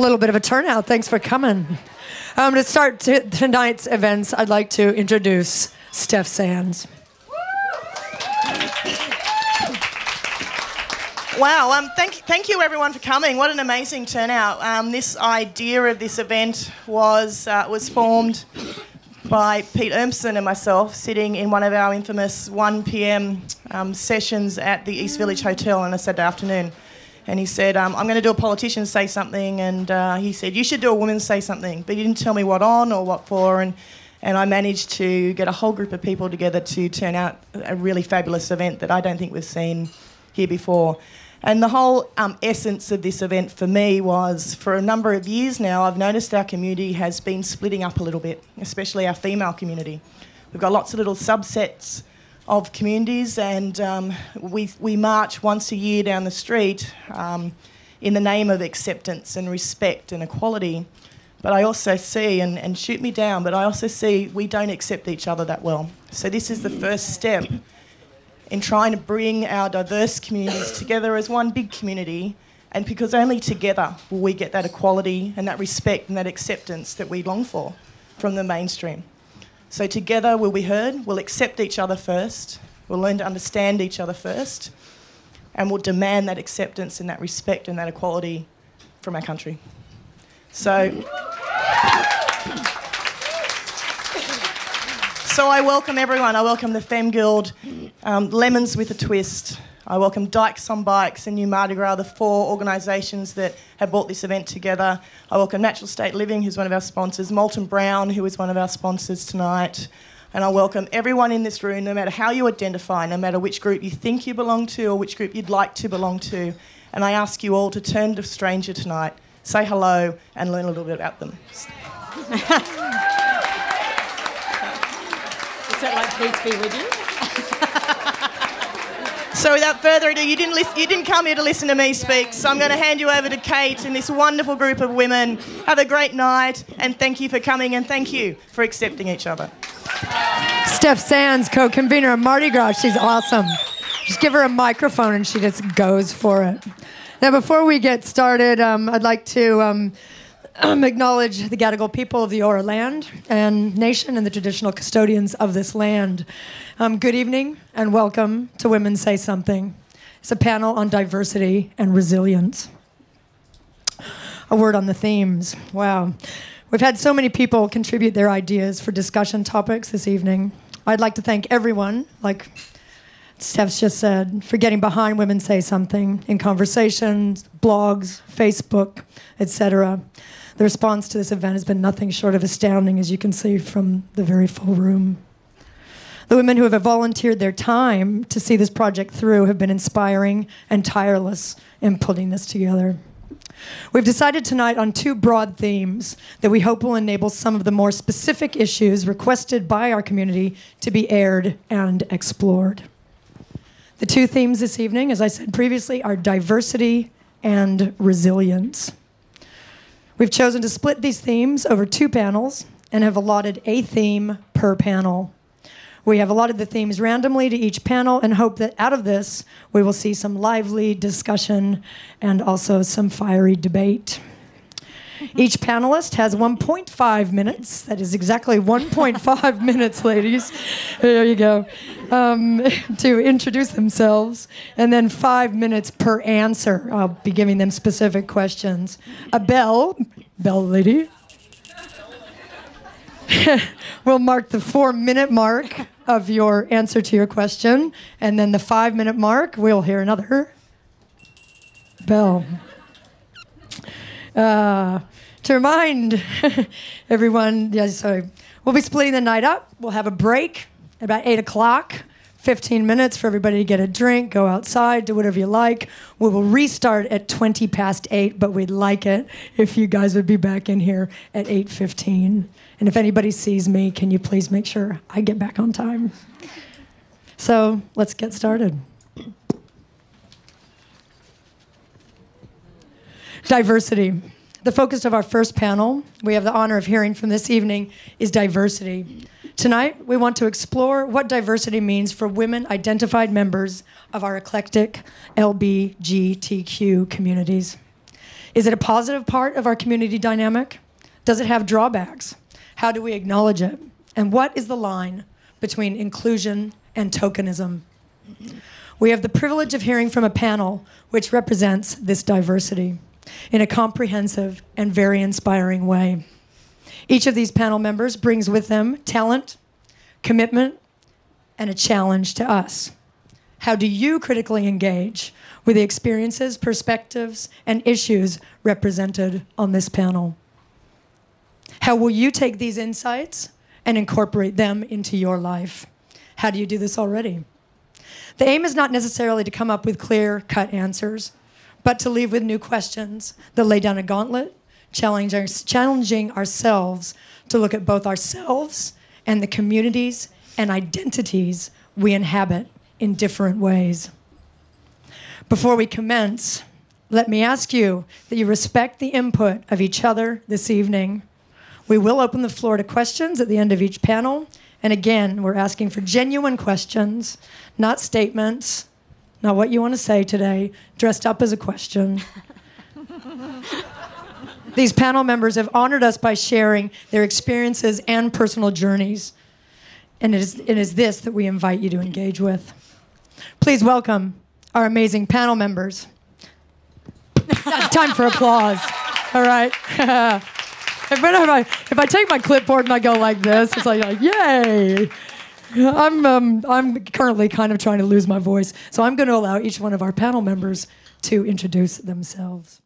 A little bit of a turnout. Thanks for coming. To start tonight's events, I'd like to introduce Steph Sands. Wow, thank you everyone for coming. What an amazing turnout. This idea of this event was formed by Pete Ermson and myself sitting in one of our infamous 1 p.m. Sessions at the East Village Hotel on a Saturday afternoon. And he said, I'm going to do a politician say something, and he said, you should do a woman say something, but he didn't tell me what on or what for, and I managed to get a whole group of people together to turn out a really fabulous event that I don't think we've seen here before. And the whole essence of this event for me was, for a number of years now, I've noticed our community has been splitting up a little bit, especially our female community. We've got lots of little subsets of communities, and we march once a year down the street in the name of acceptance and respect and equality. But I also see, and shoot me down, but I also see we don't accept each other that well. So this is the first step in trying to bring our diverse communities together as one big community, and because only together will we get that equality and that respect and that acceptance that we long for from the mainstream. So together we'll be heard, we'll accept each other first, we'll learn to understand each other first, and we'll demand that acceptance and that respect and that equality from our country. So I welcome everyone. I welcome the Femme Guild, Lemons with a Twist. I welcome Dykes on Bikes and New Mardi Gras, the 4 organisations that have brought this event together. I welcome Natural State Living, who's one of our sponsors, Molten Brown, who is one of our sponsors tonight. And I welcome everyone in this room, no matter how you identify, no matter which group you think you belong to or which group you'd like to belong to. And I ask you all to turn to a stranger tonight, say hello, and learn a little bit about them. Is that like peace be with you? So without further ado, you didn't come here to listen to me speak, so I'm going to hand you over to Kate and this wonderful group of women. Have a great night, and thank you for coming, and thank you for accepting each other. Steph Sands, co-convener of Mardi Gras. She's awesome. Just give her a microphone and she just goes for it. Now, before we get started, I'd like to acknowledge the Gadigal people of the Eora land and nation and the traditional custodians of this land. Good evening and welcome to Women Say Something. It's a panel on diversity and resilience. A word on the themes. Wow. We've had so many people contribute their ideas for discussion topics this evening. I'd like to thank everyone, like Steph's just said, for getting behind Women Say Something in conversations, blogs, Facebook, etc. The response to this event has been nothing short of astounding, as you can see from the very full room. The women who have volunteered their time to see this project through have been inspiring and tireless in putting this together. We've decided tonight on 2 broad themes that we hope will enable some of the more specific issues requested by our community to be aired and explored. The 2 themes this evening, as I said previously, are diversity and resilience. We've chosen to split these themes over 2 panels and have allotted a theme per panel. We have allotted the themes randomly to each panel and hope that out of this, we will see some lively discussion and also some fiery debate. Each panelist has 1.5 minutes. That is exactly 1.5 minutes, ladies. There you go. To introduce themselves, and then 5 minutes per answer. I'll be giving them specific questions. A bell lady, will mark the 4-minute mark of your answer to your question, and then the 5-minute mark, we'll hear another bell. To remind everyone, we'll be splitting the night up. We'll have a break at about 8 o'clock, 15 minutes for everybody to get a drink, go outside, do whatever you like. We will restart at 20 past 8, but we'd like it if you guys would be back in here at 8:15. And if anybody sees me, can you please make sure I get back on time? So let's get started. Diversity. The focus of our first panel, we have the honor of hearing from this evening, is diversity. Tonight, we want to explore what diversity means for women identified members of our eclectic LGBTQ communities. Is it a positive part of our community dynamic? Does it have drawbacks? How do we acknowledge it? And what is the line between inclusion and tokenism? We have the privilege of hearing from a panel which represents this diversity in a comprehensive and very inspiring way. Each of these panel members brings with them talent, commitment, and a challenge to us. How do you critically engage with the experiences, perspectives, and issues represented on this panel? How will you take these insights and incorporate them into your life? How do you do this already? The aim is not necessarily to come up with clear-cut answers, but to leave with new questions that lay down a gauntlet, challenging ourselves to look at both ourselves and the communities and identities we inhabit in different ways. Before we commence, let me ask you that you respect the input of each other this evening. We will open the floor to questions at the end of each panel. And again, we're asking for genuine questions, not statements, not what you want to say today, dressed up as a question. These panel members have honored us by sharing their experiences and personal journeys. And it is this that we invite you to engage with. Please welcome our amazing panel members. That's time for applause. All right. If I take my clipboard and I go like this, it's like yay. I'm currently kind of trying to lose my voice, so I'm going to allow each one of our panel members to introduce themselves.